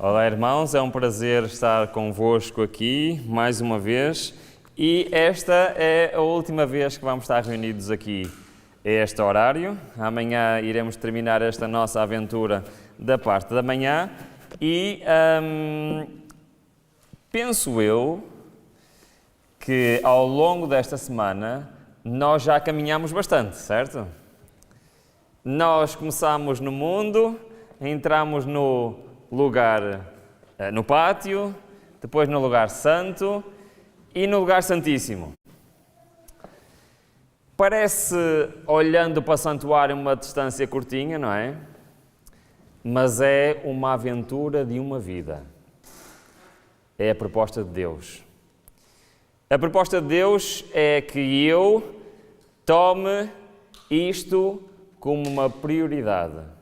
Olá, irmãos, é um prazer estar convosco aqui mais uma vez e esta é a última vez que vamos estar reunidos aqui a este horário. Amanhã iremos terminar esta nossa aventura da parte da manhã e penso eu que ao longo desta semana nós já caminhamos bastante, certo? Nós começamos no mundo, entramos no lugar, no pátio, depois no lugar santo e no lugar santíssimo. Parece, olhando para o santuário, uma distância curtinha, não é? Mas é uma aventura de uma vida. É a proposta de Deus. A proposta de Deus é que eu tome isto como uma prioridade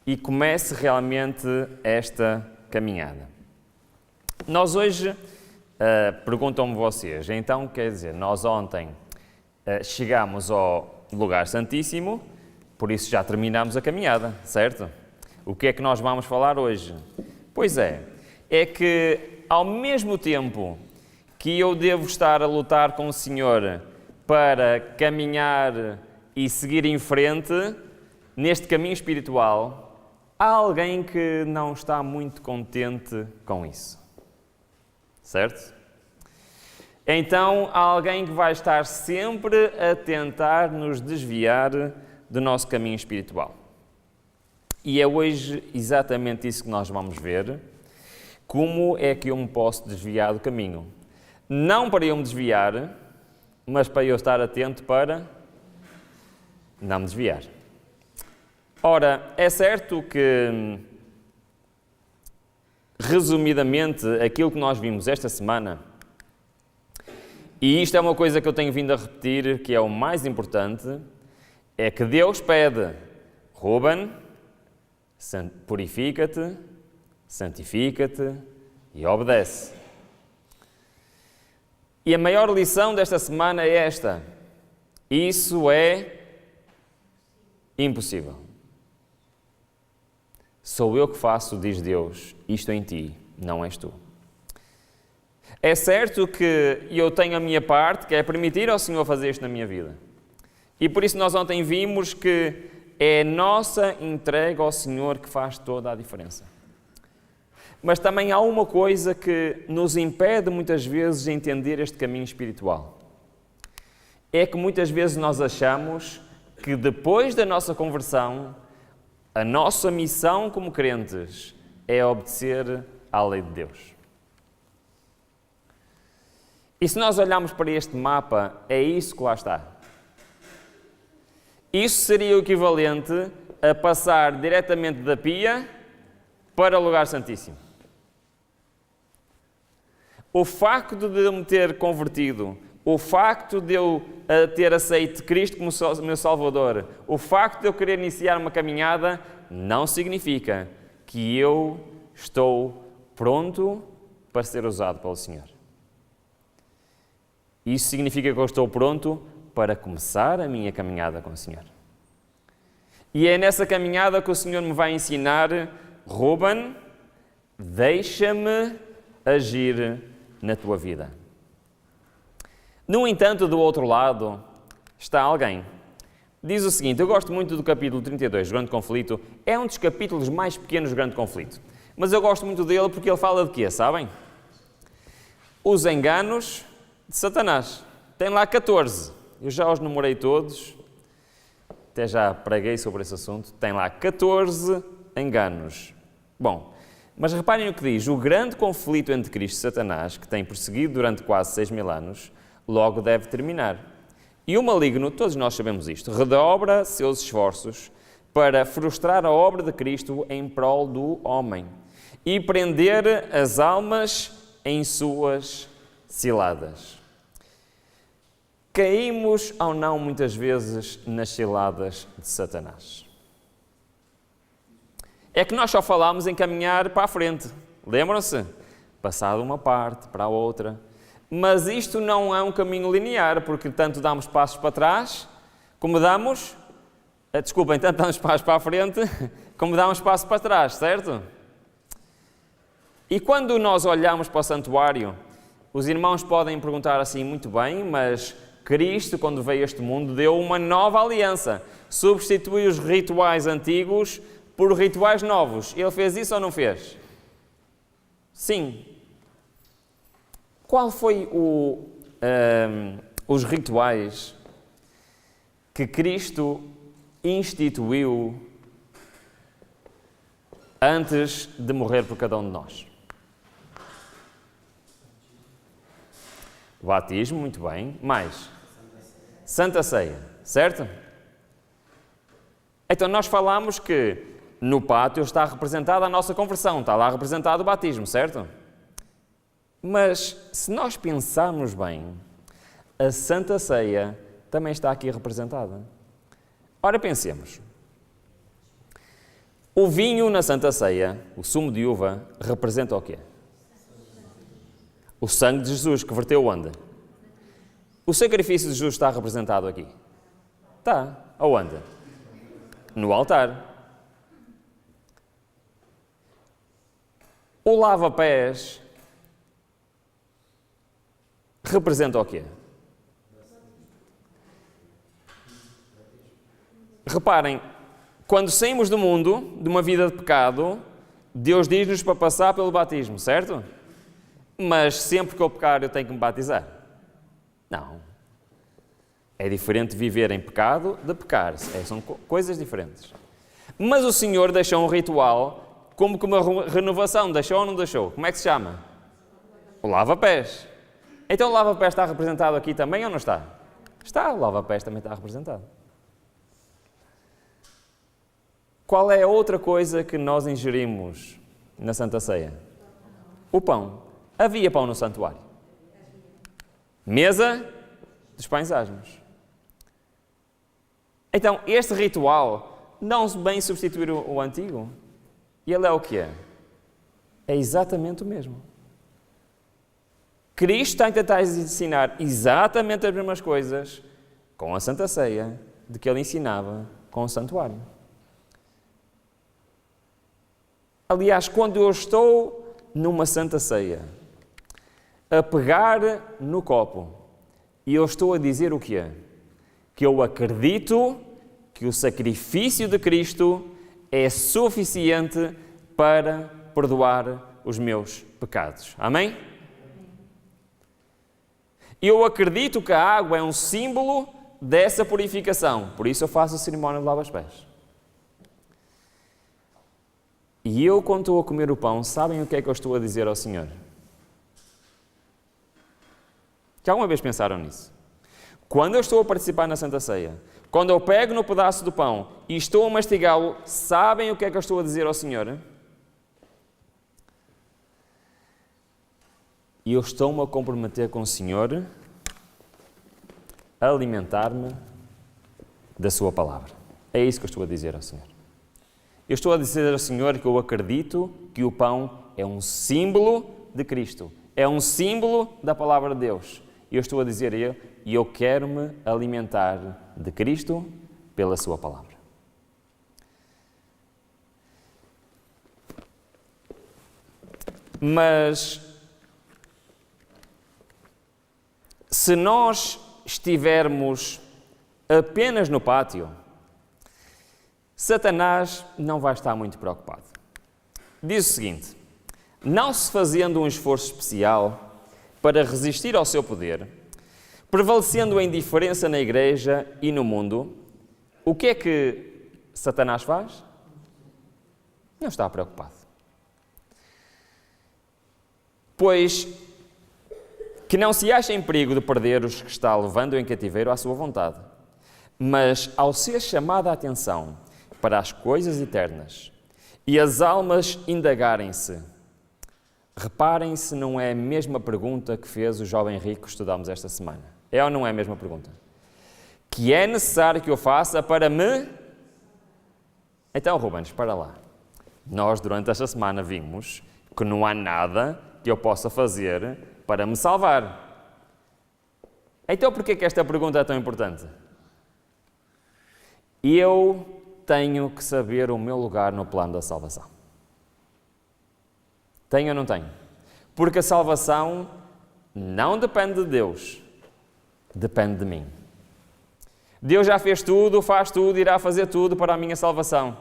e comece realmente esta caminhada. Nós hoje, perguntam-me vocês, então quer dizer, nós ontem chegámos ao lugar santíssimo, por isso já terminamos a caminhada, certo? O que é que nós vamos falar hoje? Pois é que ao mesmo tempo que eu devo estar a lutar com o Senhor para caminhar e seguir em frente neste caminho espiritual, há alguém que não está muito contente com isso, certo? Então, há alguém que vai estar sempre a tentar nos desviar do nosso caminho espiritual. E é hoje exatamente isso que nós vamos ver. Como é que eu me posso desviar do caminho? Não para eu me desviar, mas para eu estar atento para não me desviar. Ora, é certo que, resumidamente, aquilo que nós vimos esta semana, e isto é uma coisa que eu tenho vindo a repetir, que é o mais importante, é que Deus pede: Ruben, purifica-te, santifica-te e obedece. E a maior lição desta semana é esta: isso é impossível. Sou eu que faço, diz Deus, isto em ti, não és tu. É certo que eu tenho a minha parte, que é permitir ao Senhor fazer isto na minha vida. E por isso nós ontem vimos que é a nossa entrega ao Senhor que faz toda a diferença. Mas também há uma coisa que nos impede muitas vezes de entender este caminho espiritual. É que muitas vezes nós achamos que depois da nossa conversão, a nossa missão como crentes é obedecer à lei de Deus. E se nós olharmos para este mapa, é isso que lá está. Isso seria o equivalente a passar diretamente da pia para o lugar santíssimo. O facto de eu me ter convertido, o facto de eu ter aceito Cristo como meu Salvador, o facto de eu querer iniciar uma caminhada, não significa que eu estou pronto para ser usado pelo Senhor. Isso significa que eu estou pronto para começar a minha caminhada com o Senhor. E é nessa caminhada que o Senhor me vai ensinar: Ruben, deixa-me agir na tua vida. No entanto, do outro lado, está alguém. Diz o seguinte, eu gosto muito do capítulo 32, do Grande Conflito. É um dos capítulos mais pequenos do Grande Conflito. Mas eu gosto muito dele porque ele fala de quê, sabem? Os enganos de Satanás. Tem lá 14. Eu já os numerei todos. Até já preguei sobre esse assunto. Tem lá 14 enganos. Bom, mas reparem o que diz. O grande conflito entre Cristo e Satanás, que tem prosseguido durante quase 6.000 anos, logo deve terminar. E o maligno, todos nós sabemos isto, redobra seus esforços para frustrar a obra de Cristo em prol do homem e prender as almas em suas ciladas. Caímos ou não muitas vezes nas ciladas de Satanás? É que nós só falamos em caminhar para a frente, lembram-se? Passar de uma parte para a outra. Mas isto não é um caminho linear, porque tanto damos passos para trás, como damos... tanto damos passos para a frente, como damos passos para trás, certo? E quando nós olhamos para o santuário, os irmãos podem perguntar assim, muito bem, mas Cristo, quando veio a este mundo, deu uma nova aliança. Substituiu os rituais antigos por rituais novos. Ele fez isso ou não fez? Sim. Qual foi os rituais que Cristo instituiu antes de morrer por cada um de nós? Batismo, muito bem. Mais? Santa Ceia, certo? Então nós falamos que no pátio está representada a nossa conversão, está lá representado o batismo, certo? Mas se nós pensarmos bem, a Santa Ceia também está aqui representada. Ora, pensemos. O vinho na Santa Ceia, o sumo de uva, representa o quê? O sangue de Jesus que verteu onde? O sacrifício de Jesus está representado aqui? Está. Aonde? No altar. O lava-pés representa o quê? Reparem, quando saímos do mundo, de uma vida de pecado, Deus diz-nos para passar pelo batismo, certo? Mas sempre que eu pecar, eu tenho que me batizar? Não. É diferente viver em pecado de pecar. São coisas diferentes. Mas o Senhor deixou um ritual como que uma renovação. Deixou ou não deixou? Como é que se chama? O lava-pés. Então o lava-pés está representado aqui também ou não está? Está, o lava-pés também está representado. Qual é a outra coisa que nós ingerimos na Santa Ceia? O pão. Havia pão no santuário. Mesa dos pães asmos. Então, este ritual não bem substituir o antigo. E ele é o que é? É exatamente o mesmo. Cristo está a tentar ensinar exatamente as mesmas coisas com a Santa Ceia de que ele ensinava com o santuário. Aliás, quando eu estou numa Santa Ceia, a pegar no copo, e eu estou a dizer o quê? Que eu acredito que o sacrifício de Cristo é suficiente para perdoar os meus pecados. Amém? Eu acredito que a água é um símbolo dessa purificação. Por isso eu faço a cerimónia de lava-pés. E eu, quando estou a comer o pão, sabem o que é que eu estou a dizer ao Senhor? Já alguma vez pensaram nisso? Quando eu estou a participar na Santa Ceia, quando eu pego no pedaço do pão e estou a mastigá-lo, sabem o que é que eu estou a dizer ao Senhor? E eu estou-me a comprometer com o Senhor a alimentar-me da sua palavra. É isso que eu estou a dizer ao Senhor. Eu estou a dizer ao Senhor que eu acredito que o pão é um símbolo de Cristo. É um símbolo da palavra de Deus. E eu estou a dizer a Ele, e eu quero-me alimentar de Cristo pela sua palavra. Mas se nós estivermos apenas no pátio, Satanás não vai estar muito preocupado. Diz o seguinte: não se fazendo um esforço especial para resistir ao seu poder, prevalecendo a indiferença na igreja e no mundo, o que é que Satanás faz? Não está preocupado. Pois que não se acha em perigo de perder os que está levando em cativeiro à sua vontade, mas ao ser chamada a atenção para as coisas eternas e as almas indagarem-se, reparem se não é a mesma pergunta que fez o jovem rico que estudámos esta semana. É ou não é a mesma pergunta? Que é necessário que eu faça para me... Então, Rubens, para lá. Nós, durante esta semana, vimos que não há nada que eu possa fazer para me salvar. Então, por que é que esta pergunta é tão importante? Eu tenho que saber o meu lugar no plano da salvação. Tem ou não tem? Porque a salvação não depende de Deus, depende de mim. Deus já fez tudo, faz tudo, irá fazer tudo para a minha salvação.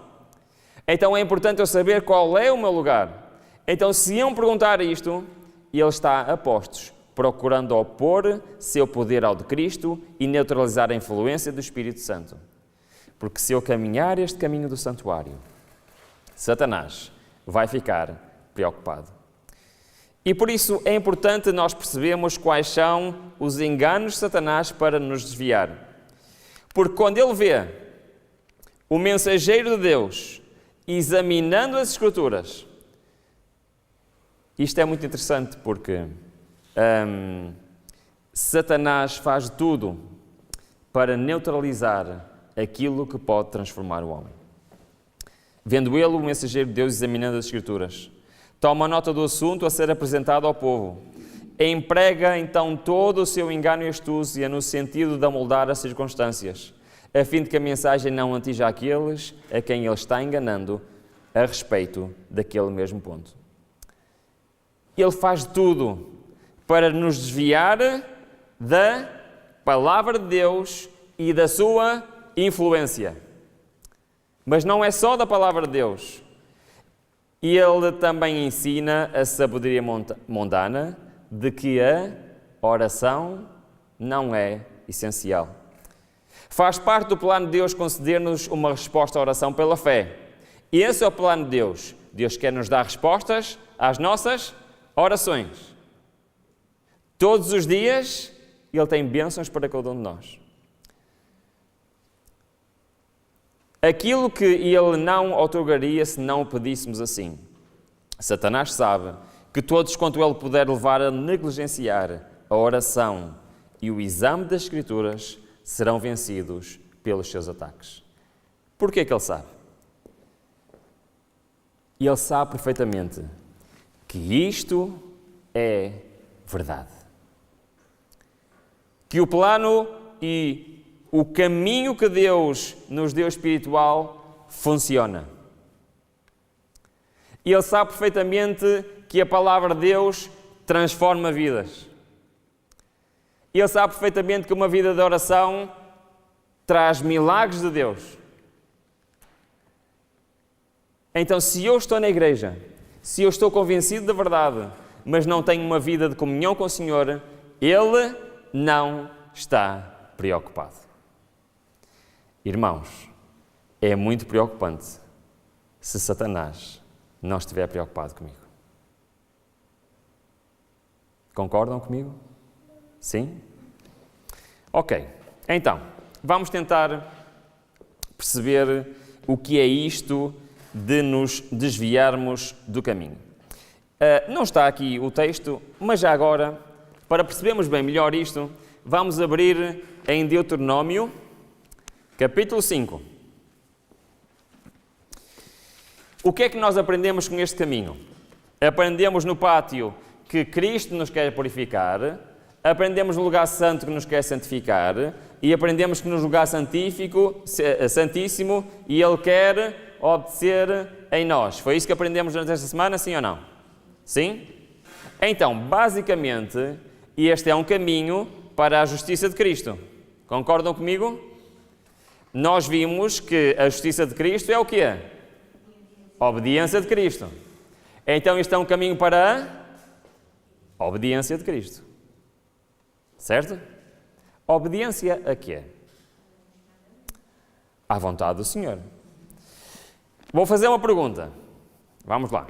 Então é importante eu saber qual é o meu lugar. Então, se eu me perguntar isto, Ele está a postos, procurando opor seu poder ao de Cristo e neutralizar a influência do Espírito Santo. Porque se eu caminhar este caminho do santuário, Satanás vai ficar preocupado. E por isso é importante nós percebermos quais são os enganos de Satanás para nos desviar. Porque quando ele vê o mensageiro de Deus examinando as Escrituras, isto é muito interessante porque Satanás faz tudo para neutralizar aquilo que pode transformar o homem. Vendo ele, o mensageiro de Deus, examinando as Escrituras, toma nota do assunto a ser apresentado ao povo. Emprega, então, todo o seu engano e astúcia no sentido de amoldar as circunstâncias, a fim de que a mensagem não atinja aqueles a quem ele está enganando a respeito daquele mesmo ponto. Ele faz tudo para nos desviar da palavra de Deus e da sua influência. Mas não é só da palavra de Deus. Ele também ensina a sabedoria mundana de que a oração não é essencial. Faz parte do plano de Deus conceder-nos uma resposta à oração pela fé. E esse é o plano de Deus. Deus quer nos dar respostas às nossas orações. Todos os dias, Ele tem bênçãos para cada um de nós. Aquilo que Ele não outorgaria se não o pedíssemos assim. Satanás sabe que todos quanto Ele puder levar a negligenciar a oração e o exame das Escrituras serão vencidos pelos seus ataques. Porquê que Ele sabe? Ele sabe perfeitamente que isto é verdade. Que o plano e o caminho que Deus nos deu espiritual funciona. E Ele sabe perfeitamente que a palavra de Deus transforma vidas. E Ele sabe perfeitamente que uma vida de oração traz milagres de Deus. Então, se eu estou na igreja, se eu estou convencido da verdade, mas não tenho uma vida de comunhão com o Senhor, Ele não está preocupado. Irmãos, é muito preocupante se Satanás não estiver preocupado comigo. Concordam comigo? Sim? Ok. Então, vamos tentar perceber o que é isto de nos desviarmos do caminho. Não está aqui o texto, mas já agora, para percebermos bem melhor isto, vamos abrir em Deuteronômio, capítulo 5. O que é que nós aprendemos com este caminho? Aprendemos no pátio que Cristo nos quer purificar, aprendemos no lugar santo que nos quer santificar e aprendemos que no lugar santíssimo e Ele quer obedecer em nós. Foi isso que aprendemos durante esta semana, sim ou não? Sim? Então, basicamente, este é um caminho para a justiça de Cristo. Concordam comigo? Nós vimos que a justiça de Cristo é o quê? A obediência de Cristo. Então, isto é um caminho para a obediência de Cristo. Certo? Obediência a quê? À vontade do Senhor. Vou fazer uma pergunta. Vamos lá.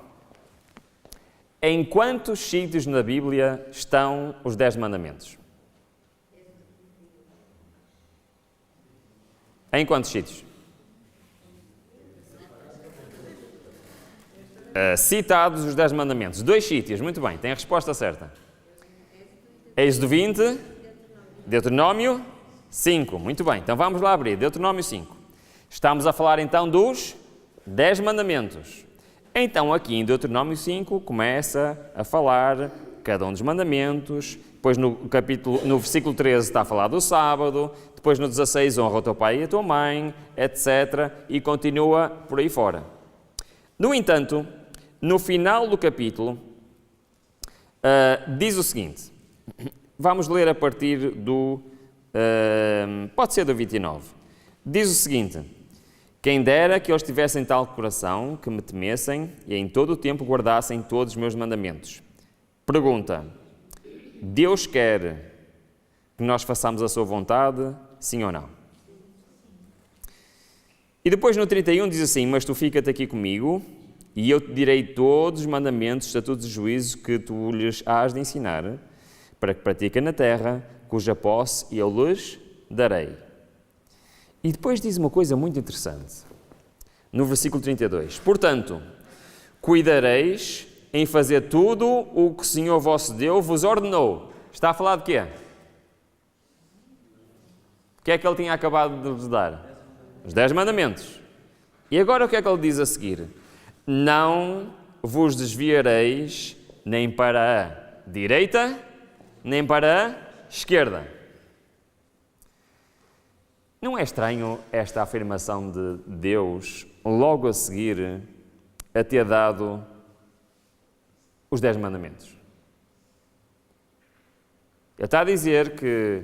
Em quantos sítios na Bíblia estão os 10 mandamentos? Em quantos sítios? Citados os 10 mandamentos. 2 sítios, muito bem, tem a resposta certa. Êxodo 20, Deuteronômio 5, muito bem, então vamos lá abrir, Deuteronômio 5. Estamos a falar então dos 10 mandamentos. Então aqui em Deuteronômio 5 começa a falar cada um dos mandamentos, depois no versículo 13 está a falar do sábado, depois no 16 honra o teu pai e a tua mãe, etc. E continua por aí fora. No entanto, no final do capítulo, Diz o seguinte, vamos ler a partir do, pode ser do 29. Diz o seguinte: quem dera que eles tivessem tal coração, que me temessem e em todo o tempo guardassem todos os meus mandamentos. Pergunta: Deus quer que nós façamos a sua vontade, sim ou não? E depois no 31 diz assim: mas tu fica-te aqui comigo, e eu te direi todos os mandamentos, estatutos e juízos que tu lhes hás de ensinar, para que pratiquem na terra, cuja posse eu lhes darei. E depois diz uma coisa muito interessante, no versículo 32. Portanto, cuidareis em fazer tudo o que o Senhor vosso Deus vos ordenou. Está a falar de quê? O que é que ele tinha acabado de vos dar? Os 10 mandamentos. E agora o que é que ele diz a seguir? Não vos desviareis nem para a direita, nem para a esquerda. Não é estranho esta afirmação de Deus logo a seguir a ter dado os 10 mandamentos? Ele está a dizer que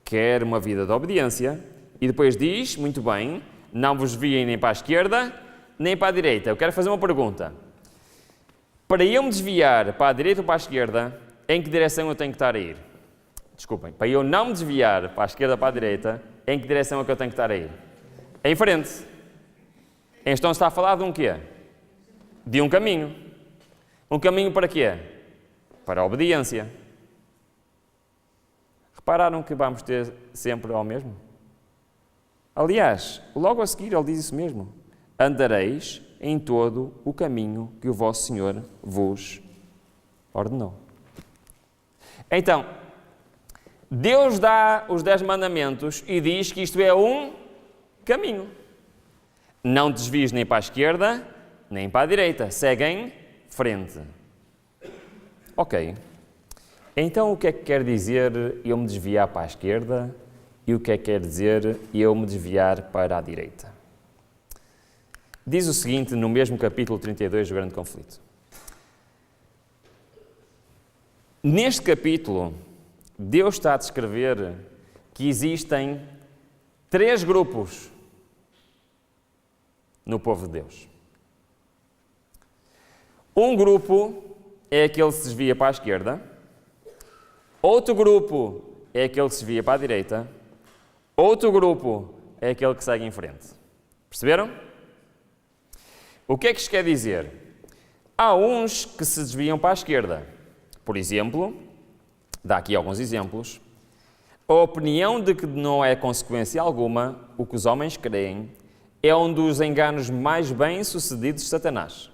quer uma vida de obediência e depois diz, muito bem, não vos desviem nem para a esquerda, nem para a direita. Eu quero fazer uma pergunta. Para eu me desviar para a direita ou para a esquerda, em que direção eu tenho que estar a ir? Desculpem, para eu não me desviar para a esquerda ou para a direita, em que direção é que eu tenho que estar a ir? Em frente. Então está a falar de um quê? De um caminho. Um caminho para quê? Para a obediência. Repararam que vamos ter sempre ao mesmo? Aliás, logo a seguir ele diz isso mesmo. Andareis em todo o caminho que o vosso Senhor vos ordenou. Então, Deus dá os 10 mandamentos e diz que isto é um caminho. Não desvies nem para a esquerda, nem para a direita. Segue em frente. Ok. Então, o que é que quer dizer eu me desviar para a esquerda e o que é que quer dizer eu me desviar para a direita? Diz o seguinte no mesmo capítulo 32 do Grande Conflito. Neste capítulo, Deus está a descrever que existem 3 grupos no povo de Deus. Um grupo é aquele que se desvia para a esquerda, outro grupo é aquele que se desvia para a direita, outro grupo é aquele que segue em frente. Perceberam? O que é que isto quer dizer? Há uns que se desviam para a esquerda. Por exemplo, dá aqui alguns exemplos. A opinião de que não é consequência alguma o que os homens creem é um dos enganos mais bem-sucedidos de Satanás.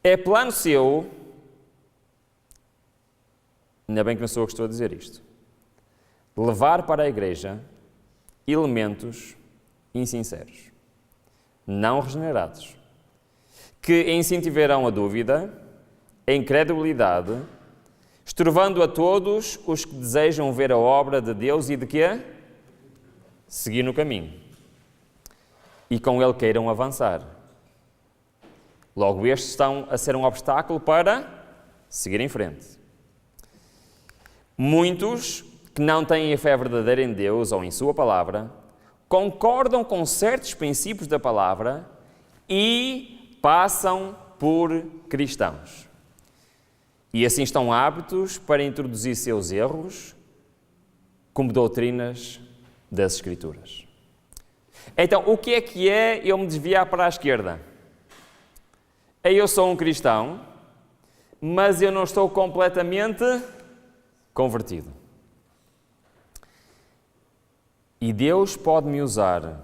É plano seu, ainda bem que não sou eu que estou a dizer isto, levar para a igreja elementos insinceros, não regenerados, que incentivarão a dúvida, a incredulidade, estorvando a todos os que desejam ver a obra de Deus e de quê? Seguir no caminho. E com ele queiram avançar. Logo, estes estão a ser um obstáculo para seguir em frente. Muitos que não têm a fé verdadeira em Deus ou em sua palavra, concordam com certos princípios da palavra e passam por cristãos. E assim estão aptos para introduzir seus erros como doutrinas das Escrituras. Então, o que é eu me desviar para a esquerda? Eu sou um cristão, mas eu não estou completamente convertido. E Deus pode me usar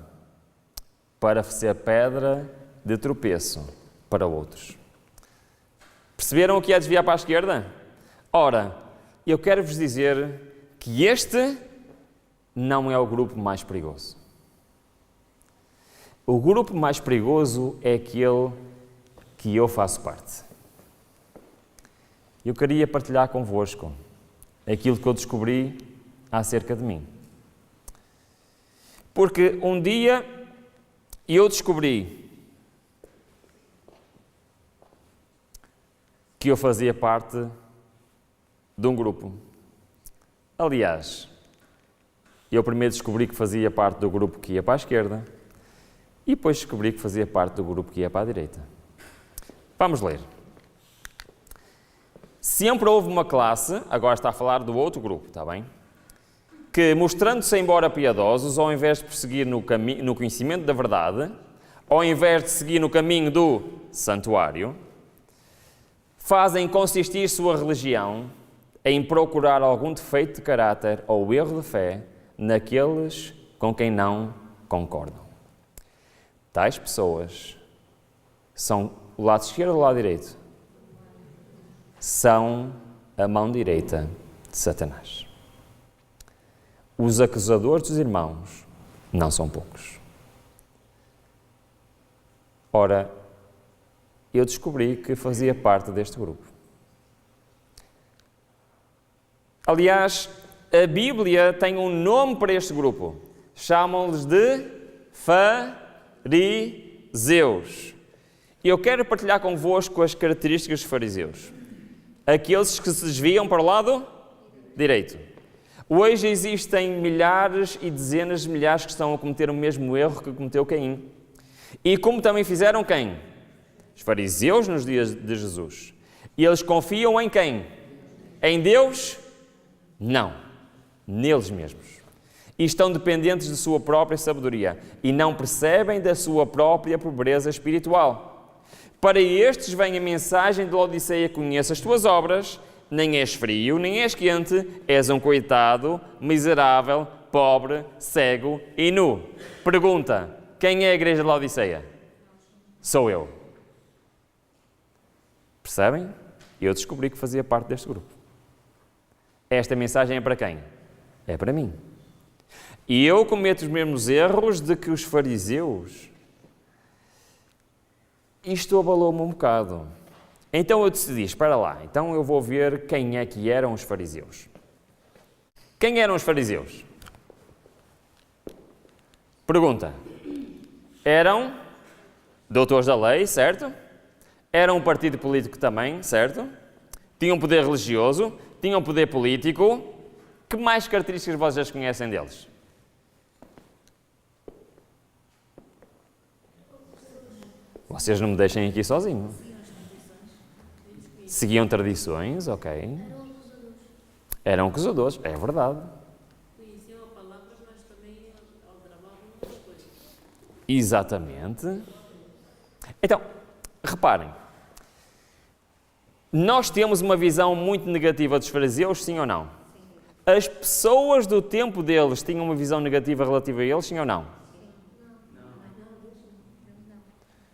para ser pedra de tropeço para outros. Perceberam o que é desviar para a esquerda? Ora, eu quero vos dizer que este não é o grupo mais perigoso. O grupo mais perigoso é aquele que eu faço parte. Eu queria partilhar convosco aquilo que eu descobri acerca de mim. Porque um dia eu descobri que eu fazia parte de um grupo. Aliás, eu primeiro descobri que fazia parte do grupo que ia para a esquerda e depois descobri que fazia parte do grupo que ia para a direita. Vamos ler. Sempre houve uma classe, agora está a falar do outro grupo, está bem? Que, mostrando-se embora piedosos, ao invés de prosseguir no conhecimento da verdade, ao invés de seguir no caminho do santuário, fazem consistir sua religião em procurar algum defeito de caráter ou erro de fé naqueles com quem não concordam. Tais pessoas são o lado esquerdo ou o lado direito? São a mão direita de Satanás. Os acusadores dos irmãos não são poucos. Ora, eu descobri que fazia parte deste grupo. Aliás, a Bíblia tem um nome para este grupo. Chamam-lhes de fariseus. E eu quero partilhar convosco as características dos fariseus. Aqueles que se desviam para o lado direito. Hoje existem milhares e dezenas de milhares que estão a cometer o mesmo erro que cometeu Caim. E como também fizeram quem? Os fariseus nos dias de Jesus. E eles confiam em quem? Em Deus? Não. Neles mesmos. E estão dependentes de sua própria sabedoria. E não percebem da sua própria pobreza espiritual. Para estes vem a mensagem de Laodiceia: conheço as tuas obras, nem és frio, nem és quente, és um coitado, miserável, pobre, cego e nu. Pergunta: quem é a igreja de Laodiceia? Sou eu. Percebem? Eu descobri que fazia parte deste grupo. Esta mensagem é para quem? É para mim. E eu cometo os mesmos erros de que os fariseus. Isto abalou-me um bocado. Então eu decidi, espera lá, então eu vou ver quem é que eram os fariseus. Quem eram os fariseus? Pergunta. Eram doutores da lei, certo? Eram um partido político também, certo? Tinham poder religioso, tinham poder político. Que mais características vocês conhecem deles? Vocês não me deixem aqui sozinho. Seguiam tradições, ok. Eram acusadores, é verdade. Conheciam a palavra, mas também aldrabavam outras coisas. Exatamente. Então, reparem. Nós temos uma visão muito negativa dos fariseus, sim ou não? As pessoas do tempo deles tinham uma visão negativa relativa a eles, sim ou não?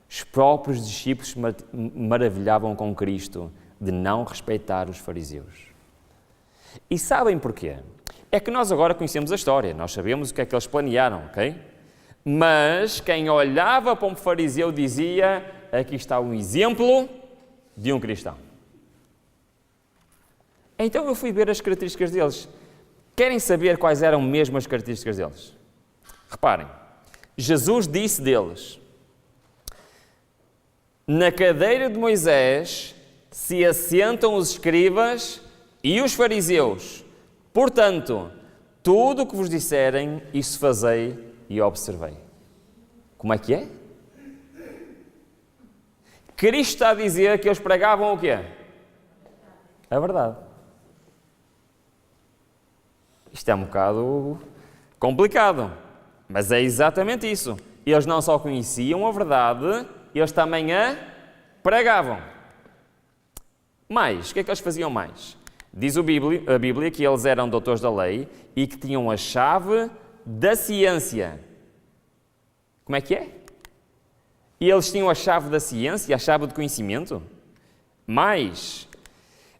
Os próprios discípulos maravilhavam com Cristo de não respeitar os fariseus. E sabem porquê? É que nós agora conhecemos a história, nós sabemos o que é que eles planearam, ok? Mas quem olhava para um fariseu dizia: aqui está um exemplo de um cristão. Então eu fui ver as características deles. Querem saber quais eram mesmo as características deles? Reparem, Jesus disse deles: na cadeira de Moisés se assentam os escribas e os fariseus. Portanto, tudo o que vos disserem, isso fazei e observei. Como é que é? Cristo está a dizer que eles pregavam o quê? A verdade. Isto é um bocado complicado, mas é exatamente isso. Eles não só conheciam a verdade, eles também a pregavam. Mais, o que é que eles faziam mais? Diz a Bíblia que eles eram doutores da lei e que tinham a chave da ciência. Como é que é? E eles tinham a chave da ciência, a chave do conhecimento? Mais,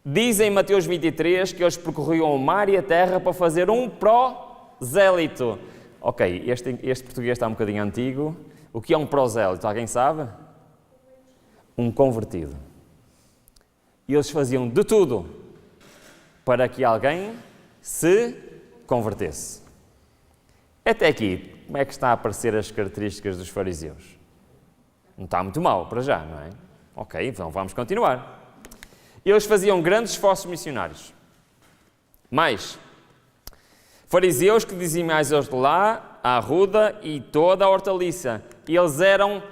diz em Mateus 23 que eles percorriam o mar e a terra para fazer um prosélito. Ok, este português está um bocadinho antigo. O que é um prosélito? Alguém sabe? Um convertido. E eles faziam de tudo para que alguém se convertesse. Até aqui, como é que está a aparecer as características dos fariseus? Não está muito mal para já, não é? Ok, então vamos continuar. Eles faziam grandes esforços missionários. Mais, fariseus que dizimais eles de lá, a arruda e toda a hortaliça. Eles eram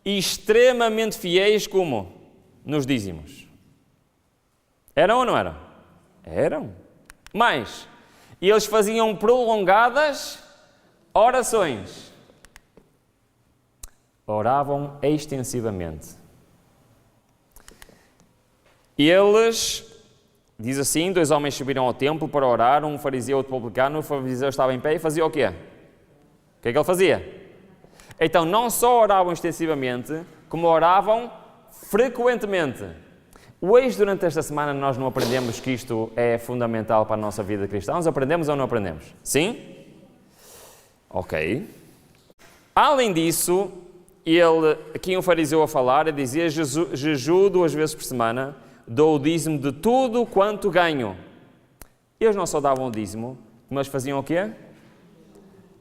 extremamente fiéis como? Nos dízimos. Eram ou não eram? Eram. Mais, eles faziam prolongadas orações. Oravam extensivamente. Eles, diz assim, 2 homens subiram ao templo para orar, um fariseu e outro publicano. O fariseu estava em pé e fazia o quê? O que é que ele fazia? Então, não só oravam extensivamente, como oravam frequentemente. Hoje, durante esta semana, nós não aprendemos que isto é fundamental para a nossa vida cristã. Nós aprendemos ou não aprendemos? Sim? Ok. Além disso, aqui um fariseu a falar, dizia, jejuo 2 vezes por semana, dou o dízimo de tudo quanto ganho. Eles não só davam o dízimo, mas faziam o quê?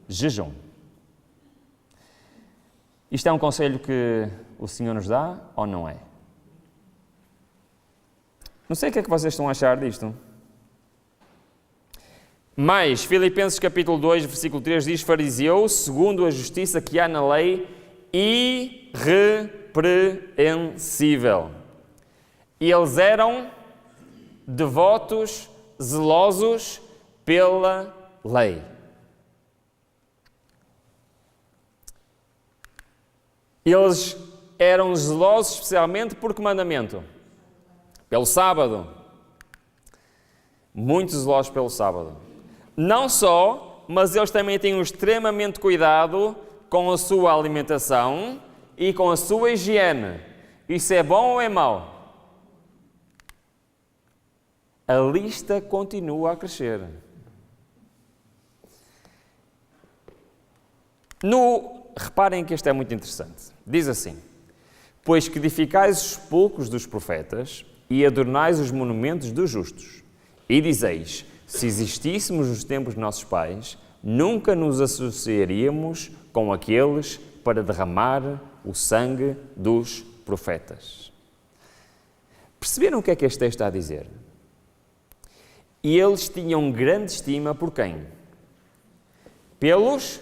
Jejum. Isto é um conselho que o Senhor nos dá ou não é? Não sei o que é que vocês estão a achar disto. Mas, Filipenses capítulo 2, versículo 3 diz, fariseu, segundo a justiça que há na lei, irrepreensível. E eles eram devotos, zelosos pela lei. Eles eram zelosos especialmente por que mandamento? Pelo sábado. Muito zelosos pelo sábado. Não só, mas eles também têm extremamente cuidado com a sua alimentação e com a sua higiene. Isso é bom ou é mau? A lista continua a crescer. Reparem que isto é muito interessante. Diz assim, pois que edificais os sepulcros dos profetas e adornais os monumentos dos justos. E dizeis, se existíssemos nos tempos de nossos pais, nunca nos associaríamos com aqueles para derramar o sangue dos profetas. Perceberam o que é que este texto está a dizer? E eles tinham grande estima por quem? Pelos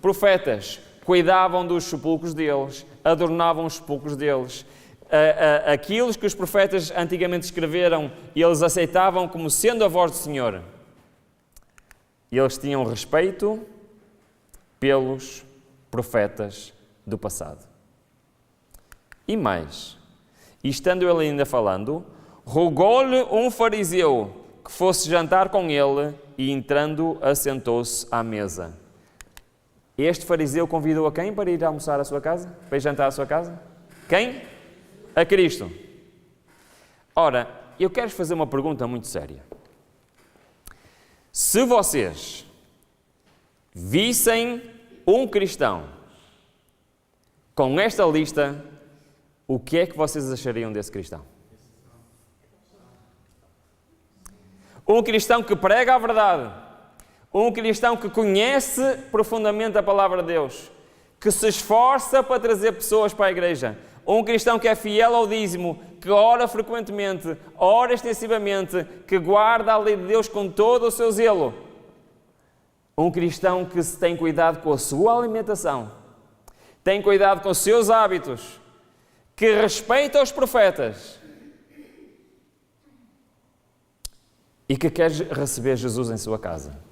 profetas. Cuidavam dos sepulcros deles, adornavam os sepulcros deles. Aquilo que os profetas antigamente escreveram, eles aceitavam como sendo a voz do Senhor. Eles tinham respeito pelos profetas do passado. E mais, e estando ele ainda falando, rogou-lhe um fariseu que fosse jantar com ele e entrando assentou-se à mesa. Este fariseu convidou a quem para ir almoçar à sua casa? Para ir jantar à sua casa? Quem? A Cristo. Ora, eu quero fazer uma pergunta muito séria. Se vocês vissem um cristão com esta lista, o que é que vocês achariam desse cristão? Um cristão que prega a verdade. Um cristão que conhece profundamente a palavra de Deus, que se esforça para trazer pessoas para a igreja. Um cristão que é fiel ao dízimo, que ora frequentemente, ora extensivamente, que guarda a lei de Deus com todo o seu zelo. Um cristão que se tem cuidado com a sua alimentação, tem cuidado com os seus hábitos, que respeita os profetas e que quer receber Jesus em sua casa.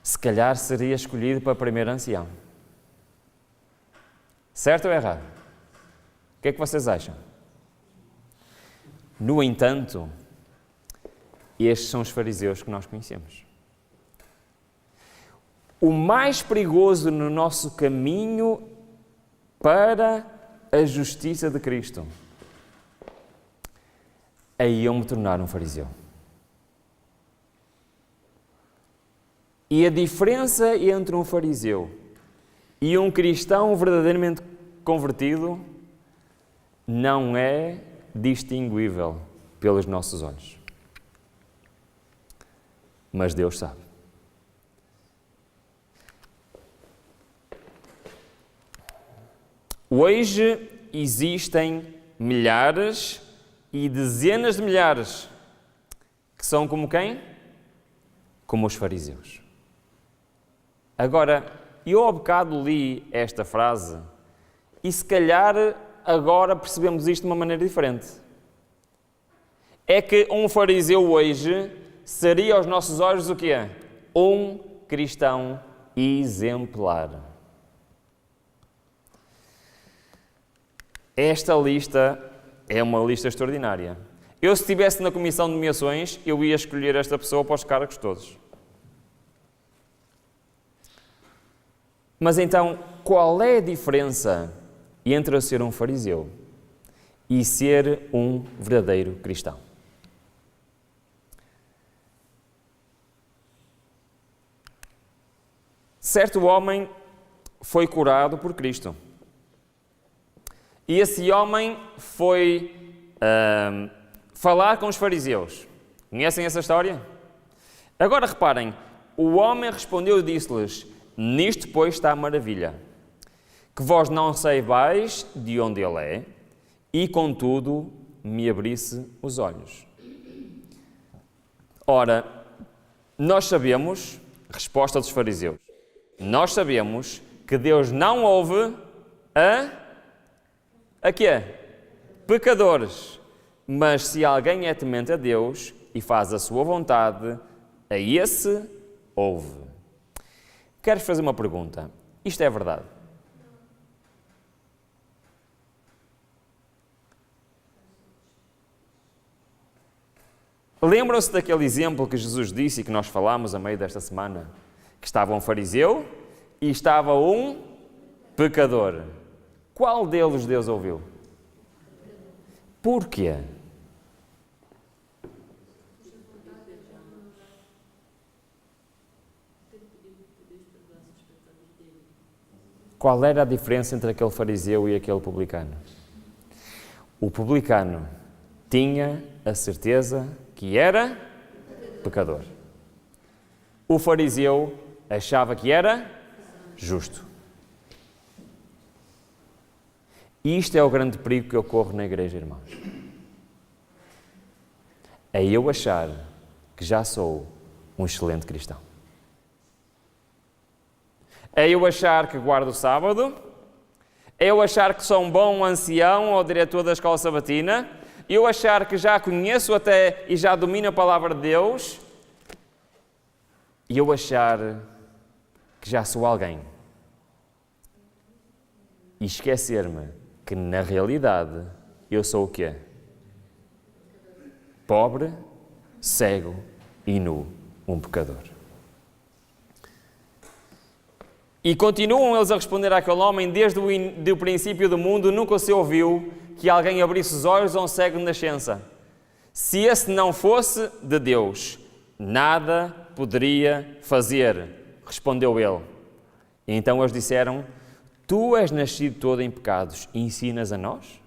Se calhar seria escolhido para primeiro ancião. Certo ou errado? O que é que vocês acham? No entanto, estes são os fariseus que nós conhecemos. O mais perigoso no nosso caminho para a justiça de Cristo é eu me tornar um fariseu. E a diferença entre um fariseu e um cristão verdadeiramente convertido não é distinguível pelos nossos olhos. Mas Deus sabe. Hoje existem milhares e dezenas de milhares, que são como quem? Como os fariseus. Agora, eu há bocado li esta frase e se calhar agora percebemos isto de uma maneira diferente. É que um fariseu hoje seria aos nossos olhos o quê? Um cristão exemplar. Esta lista é uma lista extraordinária. Eu, se estivesse na comissão de nomeações, eu ia escolher esta pessoa para os cargos todos. Mas então, qual é a diferença entre eu ser um fariseu e ser um verdadeiro cristão? Certo homem foi curado por Cristo. E esse homem foi falar com os fariseus. Conhecem essa história? Agora reparem, o homem respondeu e disse-lhes: nisto, pois, está a maravilha, que vós não saibais de onde ele é, e contudo me abrisse os olhos. Ora, nós sabemos, resposta dos fariseus, nós sabemos que Deus não ouve a quê? Pecadores. Mas se alguém é temente a Deus e faz a sua vontade, a esse ouve. Quero fazer uma pergunta. Isto é verdade? Lembram-se daquele exemplo que Jesus disse e que nós falámos a meio desta semana? Que estava um fariseu e estava um pecador. Qual deles Deus ouviu? Porquê? Qual era a diferença entre aquele fariseu e aquele publicano? O publicano tinha a certeza que era pecador. O fariseu achava que era justo. E isto é o grande perigo que eu corro na igreja, irmãos. É eu achar que já sou um excelente cristão. É eu achar que guardo o sábado. É eu achar que sou um bom ancião ou diretor da escola sabatina. Eu achar que já conheço até e já domino a palavra de Deus. E eu achar que já sou alguém. E esquecer-me que, na realidade, eu sou o quê? Pobre, cego e nu, um pecador. E continuam eles a responder àquele homem: desde o princípio do mundo nunca se ouviu que alguém abrisse os olhos a um cego de nascença. Se esse não fosse de Deus, nada poderia fazer, respondeu ele. E então eles disseram: tu és nascido todo em pecados e ensinas a nós?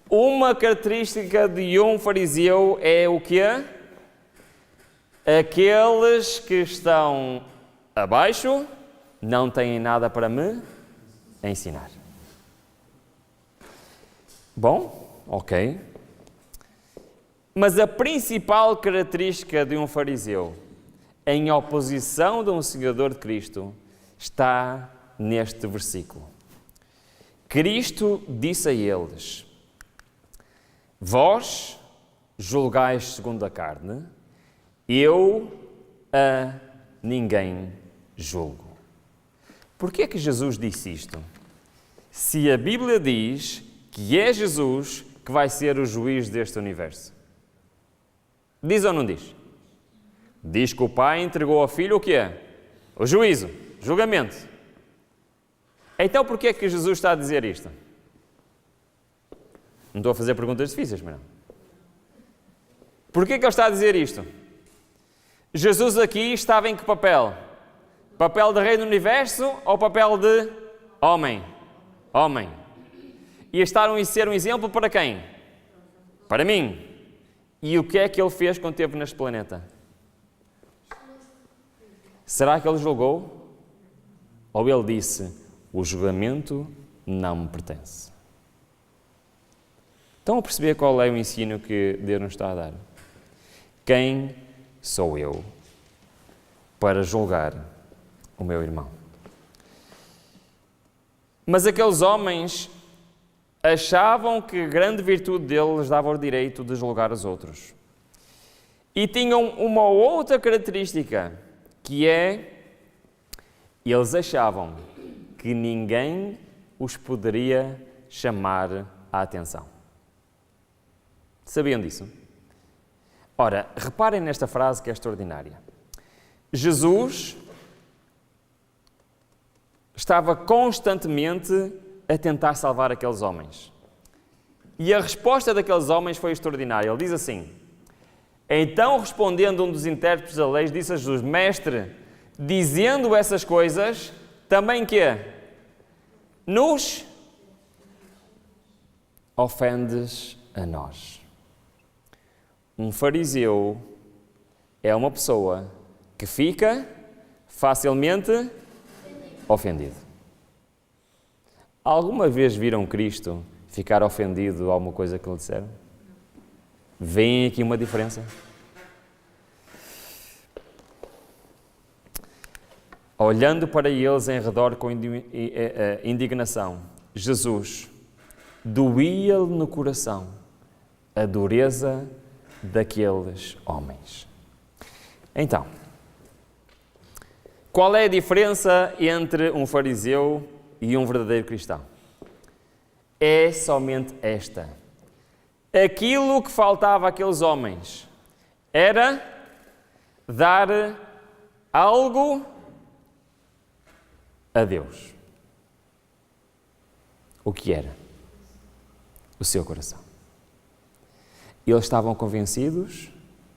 Uma característica de um fariseu é o quê? Aqueles que estão abaixo não têm nada para me ensinar. Bom, ok. Mas a principal característica de um fariseu, em oposição de um seguidor de Cristo, está neste versículo. Cristo disse a eles: vós julgais segundo a carne, eu a ninguém julgo. Porquê é que Jesus disse isto? Se a Bíblia diz que é Jesus que vai ser o juiz deste universo. Diz ou não diz? Diz que o Pai entregou ao Filho o quê? O juízo, julgamento. Então porquê é que Jesus está a dizer isto? Não estou a fazer perguntas difíceis, mas não. Porquê é que ele está a dizer isto? Jesus aqui estava em que papel? Papel de rei do universo ou papel de homem? Homem. E estavam a ser um exemplo para quem? Para mim. E o que é que ele fez quando esteve neste planeta? Será que ele julgou? Ou ele disse: o julgamento não me pertence? Estão a perceber qual é o ensino que Deus nos está a dar? Quem sou eu para julgar o meu irmão? Mas aqueles homens achavam que a grande virtude deles dava o direito de julgar os outros. E tinham uma outra característica, que é, eles achavam que ninguém os poderia chamar a atenção. Sabiam disso? Ora, reparem nesta frase que é extraordinária. Jesus estava constantemente a tentar salvar aqueles homens. E a resposta daqueles homens foi extraordinária. Ele diz assim: então, respondendo um dos intérpretes da lei, disse a Jesus: Mestre, dizendo essas coisas, também quê? Nos ofendes a nós. Um fariseu é uma pessoa que fica facilmente ofendido. Alguma vez viram Cristo ficar ofendido a alguma coisa que lhe disseram? Veem aqui uma diferença? Olhando para eles em redor com indignação, Jesus doía-lhe no coração a dureza daqueles homens. Então, qual é a diferença entre um fariseu e um verdadeiro cristão? É somente esta. Aquilo que faltava àqueles homens era dar algo a Deus. O que era? O seu coração. Eles estavam convencidos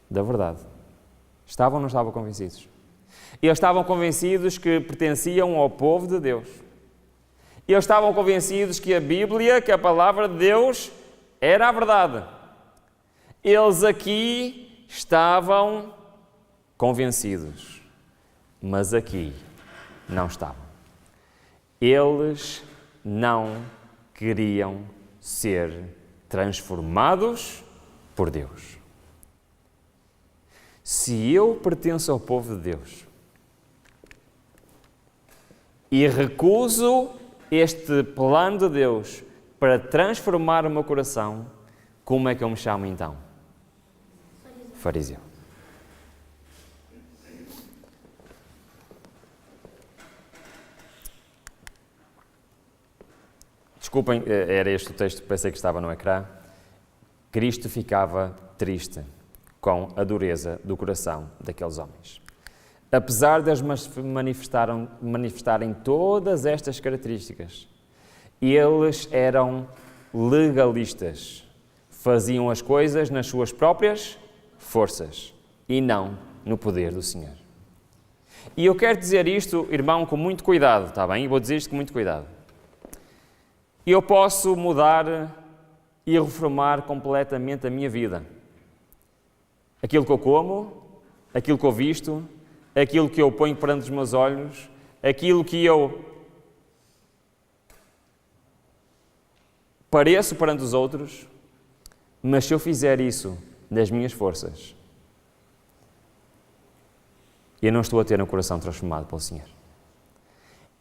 da verdade. Estavam ou não estavam convencidos? Eles estavam convencidos que pertenciam ao povo de Deus. Eles estavam convencidos que a Bíblia, que a palavra de Deus, era a verdade. Eles aqui estavam convencidos, mas aqui não estavam. Eles não queriam ser transformados por Deus. Se eu pertenço ao povo de Deus e recuso este plano de Deus para transformar o meu coração, como é que eu me chamo então? Fariseu. Desculpem, era este o texto que pensei que estava no ecrã. Cristo ficava triste com a dureza do coração daqueles homens. Apesar de eles manifestarem todas estas características, eles eram legalistas. Faziam as coisas nas suas próprias forças e não no poder do Senhor. E eu quero dizer isto, irmão, com muito cuidado, está bem? Vou dizer isto com muito cuidado. Eu posso mudar e reformar completamente a minha vida. Aquilo que eu como, aquilo que eu visto, aquilo que eu ponho perante os meus olhos, aquilo que eu pareço perante os outros, mas se eu fizer isso nas minhas forças, eu não estou a ter um coração transformado pelo Senhor.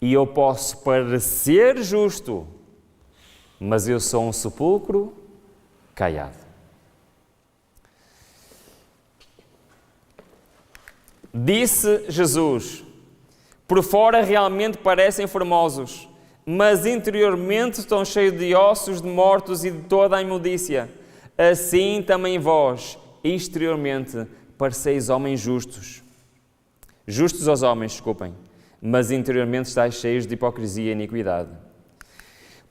E eu posso parecer justo, mas eu sou um sepulcro caiado. Disse Jesus: por fora realmente parecem formosos, mas interiormente estão cheios de ossos de mortos e de toda a imundícia. Assim também vós, exteriormente, pareceis homens justos. Justos aos homens, desculpem, mas interiormente estáis cheios de hipocrisia e iniquidade.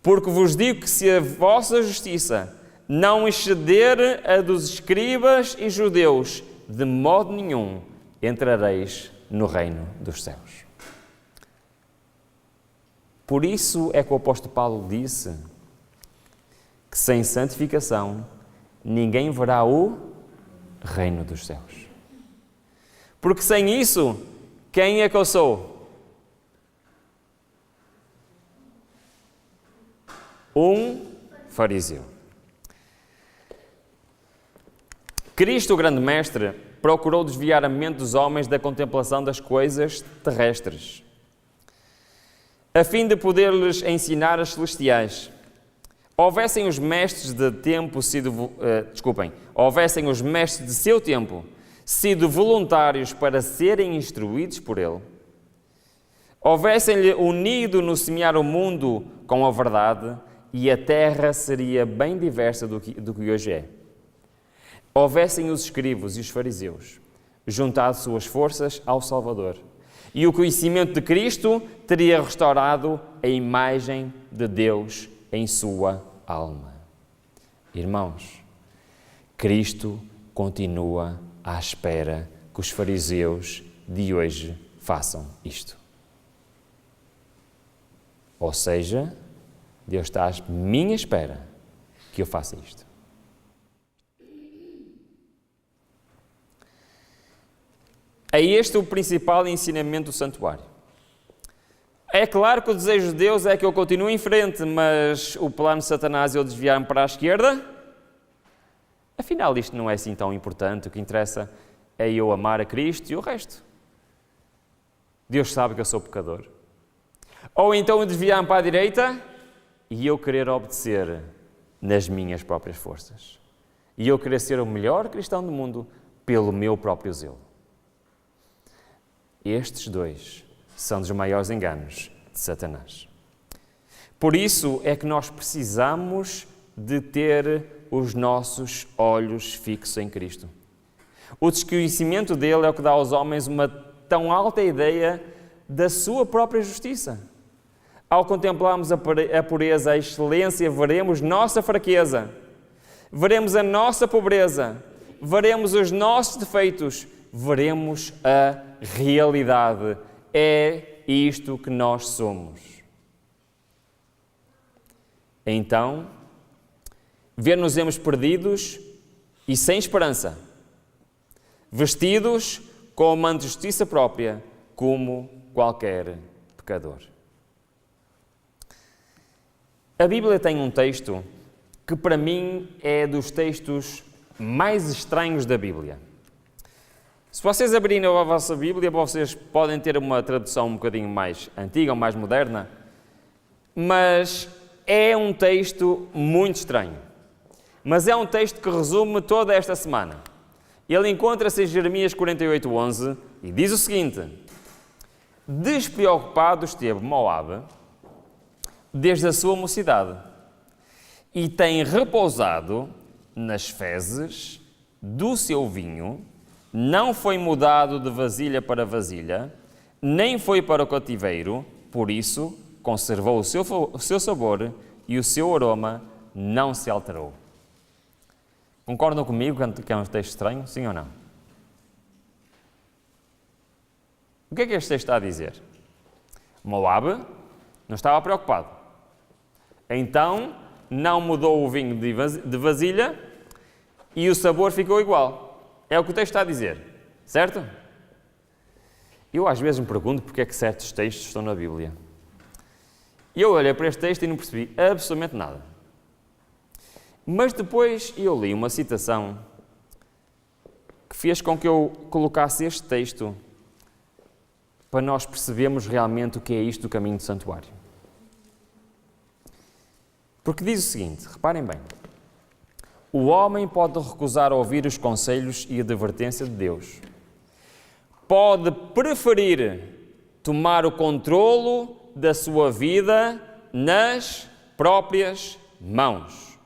Porque vos digo que se a vossa justiça não exceder a dos escribas e judeus, de modo nenhum entrareis no reino dos céus. Por isso é que o apóstolo Paulo disse que sem santificação ninguém verá o reino dos céus. Porque sem isso, quem é que eu sou? Um fariseu. Cristo, o grande mestre, procurou desviar a mente dos homens da contemplação das coisas terrestres, a fim de poder-lhes ensinar as celestiais. Houvessem os mestres de seu tempo sido voluntários para serem instruídos por ele, houvessem-lhe unido no semear o mundo com a verdade, e a terra seria bem diversa do que hoje é. Houvessem os escribas e os fariseus juntado suas forças ao Salvador, e o conhecimento de Cristo teria restaurado a imagem de Deus em sua alma. Irmãos, Cristo continua à espera que os fariseus de hoje façam isto. Ou seja, Deus está à minha espera que eu faça isto. É este o principal ensinamento do santuário. É claro que o desejo de Deus é que eu continue em frente, mas o plano de Satanás é eu desviar-me para a esquerda? Afinal, isto não é assim tão importante. O que interessa é eu amar a Cristo e o resto. Deus sabe que eu sou pecador. Ou então eu desviar-me para a direita e eu querer obedecer nas minhas próprias forças. E eu querer ser o melhor cristão do mundo pelo meu próprio zelo. Estes dois são dos maiores enganos de Satanás. Por isso é que nós precisamos de ter os nossos olhos fixos em Cristo. O desconhecimento dele é o que dá aos homens uma tão alta ideia da sua própria justiça. Ao contemplarmos a pureza, a excelência, veremos nossa fraqueza, veremos a nossa pobreza, veremos os nossos defeitos, veremos a realidade. É isto que nós somos. Então, ver-nos-emos perdidos e sem esperança, vestidos com uma justiça própria, como qualquer pecador. A Bíblia tem um texto que para mim é dos textos mais estranhos da Bíblia. Se vocês abrirem a vossa Bíblia, vocês podem ter uma tradução um bocadinho mais antiga ou mais moderna, mas é um texto muito estranho. Mas é um texto que resume toda esta semana. Ele encontra-se em Jeremias 48:11 e diz o seguinte: despreocupado esteve Moabe desde a sua mocidade e tem repousado nas fezes do seu vinho, não foi mudado de vasilha para vasilha, nem foi para o cativeiro, por isso conservou o seu sabor e o seu aroma não se alterou. Concordam comigo que é um texto estranho? Sim ou não? O que é que este texto está a dizer? Moabe não estava preocupado. Então, não mudou o vinho de vasilha e o sabor ficou igual. É o que o texto está a dizer, certo? Eu às vezes me pergunto porque é que certos textos estão na Bíblia. E eu olhei para este texto e não percebi absolutamente nada. Mas depois eu li uma citação que fez com que eu colocasse este texto para nós percebermos realmente o que é isto do caminho do santuário. Porque diz o seguinte, reparem bem: o homem pode recusar ouvir os conselhos e a advertência de Deus. Pode preferir tomar o controlo da sua vida nas próprias mãos.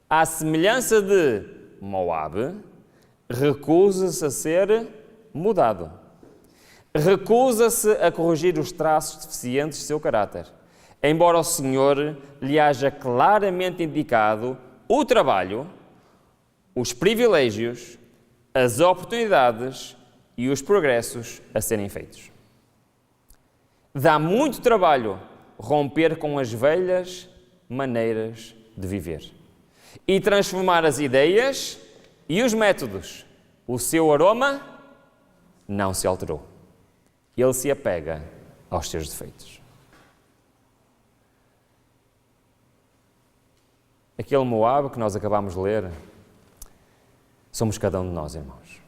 À semelhança de Moabe, recusa-se a ser mudado. Recusa-se a corrigir os traços deficientes de seu caráter, embora o Senhor lhe haja claramente indicado o trabalho, os privilégios, as oportunidades e os progressos a serem feitos. Dá muito trabalho romper com as velhas maneiras de viver e transformar as ideias e os métodos. O seu aroma não se alterou. Ele se apega aos seus defeitos. Aquele Moabe que nós acabámos de ler somos cada um de nós, irmãos.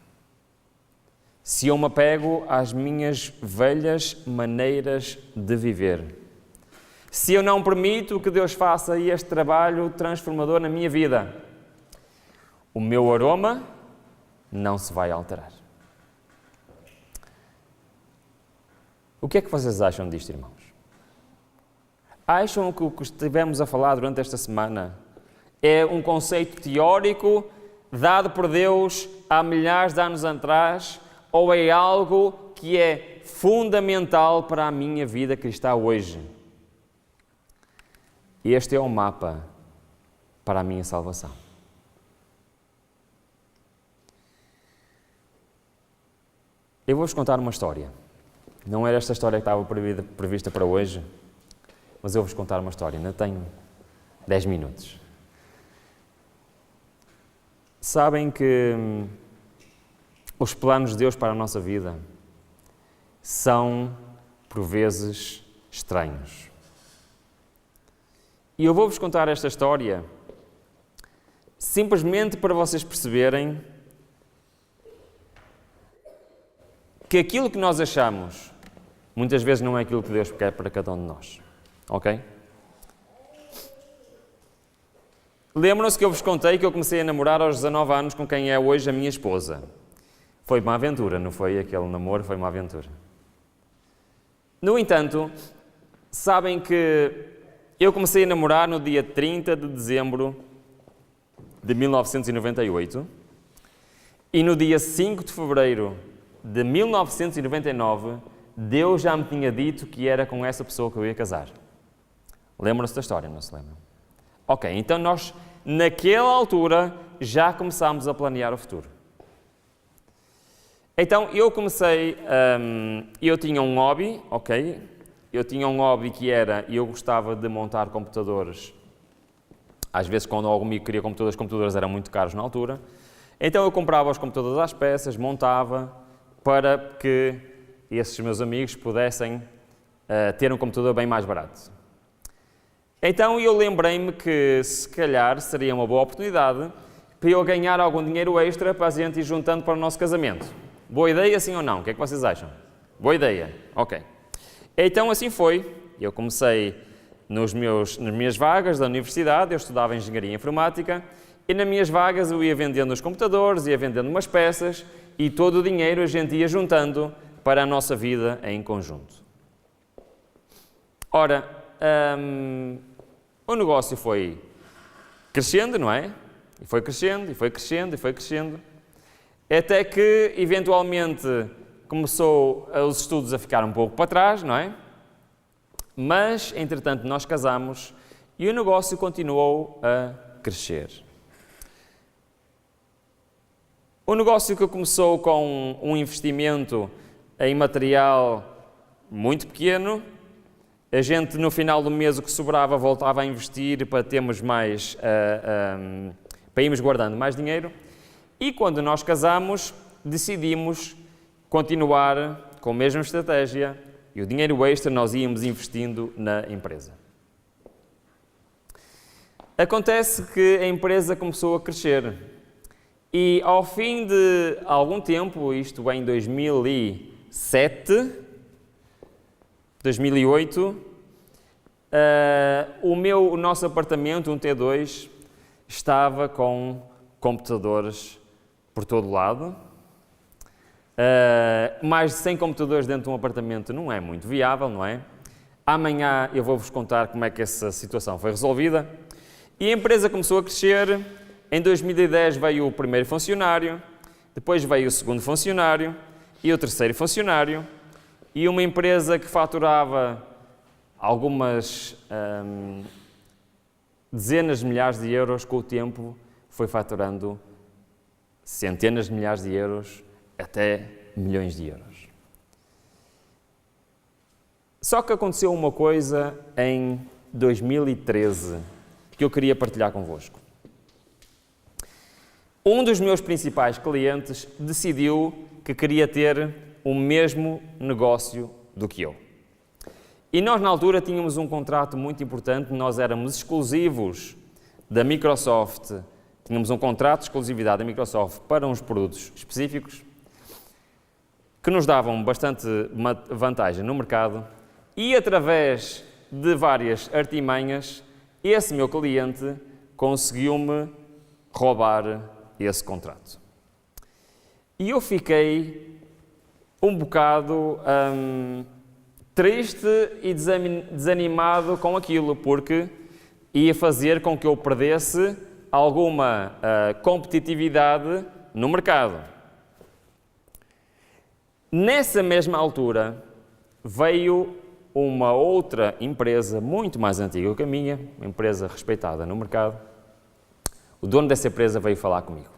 Se eu me apego às minhas velhas maneiras de viver, se eu não permito que Deus faça este trabalho transformador na minha vida, o meu aroma não se vai alterar. O que é que vocês acham disto, irmãos? Acham que o que estivemos a falar durante esta semana é um conceito teórico dado por Deus há milhares de anos atrás, ou é algo que é fundamental para a minha vida cristã hoje? Este é o mapa para a minha salvação. Eu vou-vos contar uma história. Não era esta história que estava prevista para hoje, mas eu vou-vos contar uma história. Ainda tenho 10 minutos. Sabem que os planos de Deus para a nossa vida são, por vezes, estranhos. E eu vou-vos contar esta história simplesmente para vocês perceberem que aquilo que nós achamos muitas vezes não é aquilo que Deus quer para cada um de nós. Ok? Lembram-se que eu vos contei que eu comecei a namorar aos 19 anos com quem é hoje a minha esposa. Foi uma aventura, não foi aquele namoro, foi uma aventura. No entanto, sabem que eu comecei a namorar no dia 30 de dezembro de 1998 e no dia 5 de fevereiro de 1999, Deus já me tinha dito que era com essa pessoa que eu ia casar. Lembram-se da história, não se lembram? Ok, então nós, naquela altura, já começámos a planear o futuro. Então, eu comecei, eu tinha um hobby, ok? Eu tinha um hobby que era, eu gostava de montar computadores. Às vezes, quando algum amigo queria computadores, os computadores eram muito caros na altura. Então, eu comprava os computadores às peças, montava, para que esses meus amigos pudessem ter um computador bem mais barato. Então, eu lembrei-me que, se calhar, seria uma boa oportunidade para eu ganhar algum dinheiro extra para a gente ir juntando para o nosso casamento. Boa ideia, sim ou não? O que é que vocês acham? Boa ideia. Ok. Então, assim foi. Eu comecei nas minhas vagas da universidade, eu estudava Engenharia Informática, e nas minhas vagas eu ia vendendo os computadores, ia vendendo umas peças, e todo o dinheiro a gente ia juntando para a nossa vida em conjunto. Ora, o negócio foi crescendo, não é? E foi crescendo, e foi crescendo, e foi crescendo, até que, eventualmente, começou os estudos a ficar um pouco para trás, não é? Mas, entretanto, nós casamos e o negócio continuou a crescer. O negócio que começou com um investimento em material muito pequeno, a gente, no final do mês, o que sobrava, voltava a investir para termos mais, para irmos guardando mais dinheiro. E quando nós casamos, decidimos continuar com a mesma estratégia e o dinheiro extra nós íamos investindo na empresa. Acontece que a empresa começou a crescer e ao fim de algum tempo, isto em 2007, 2008, o nosso apartamento, um T2, estava com computadores por todo lado. Mais de 100 computadores dentro de um apartamento não é muito viável, não é? Amanhã eu vou-vos contar como é que essa situação foi resolvida. E a empresa começou a crescer. Em 2010 veio o primeiro funcionário, depois veio o segundo funcionário e o terceiro funcionário. E uma empresa que faturava algumas dezenas de milhares de euros, com o tempo foi faturando centenas de milhares de euros até milhões de euros. Só que aconteceu uma coisa em 2013 que eu queria partilhar convosco. Um dos meus principais clientes decidiu que queria ter o mesmo negócio do que eu. E nós, na altura, tínhamos um contrato muito importante, nós éramos exclusivos da Microsoft Tínhamos um contrato de exclusividade da Microsoft para uns produtos específicos que nos davam bastante vantagem no mercado e, através de várias artimanhas, esse meu cliente conseguiu-me roubar esse contrato. E eu fiquei um bocado triste e desanimado com aquilo, porque ia fazer com que eu perdesse alguma competitividade no mercado. Nessa mesma altura, veio uma outra empresa muito mais antiga que a minha, uma empresa respeitada no mercado. O dono dessa empresa veio falar comigo.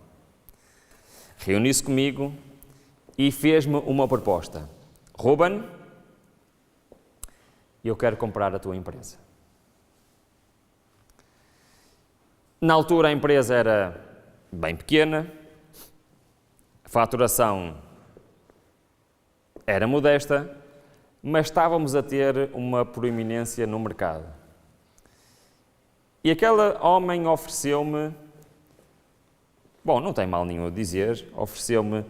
Reuniu-se comigo e fez-me uma proposta. Ruben, eu quero comprar a tua empresa. Na altura a empresa era bem pequena, a faturação era modesta, mas estávamos a ter uma proeminência no mercado. E aquele homem ofereceu-me, não tem mal nenhum a dizer, ofereceu-me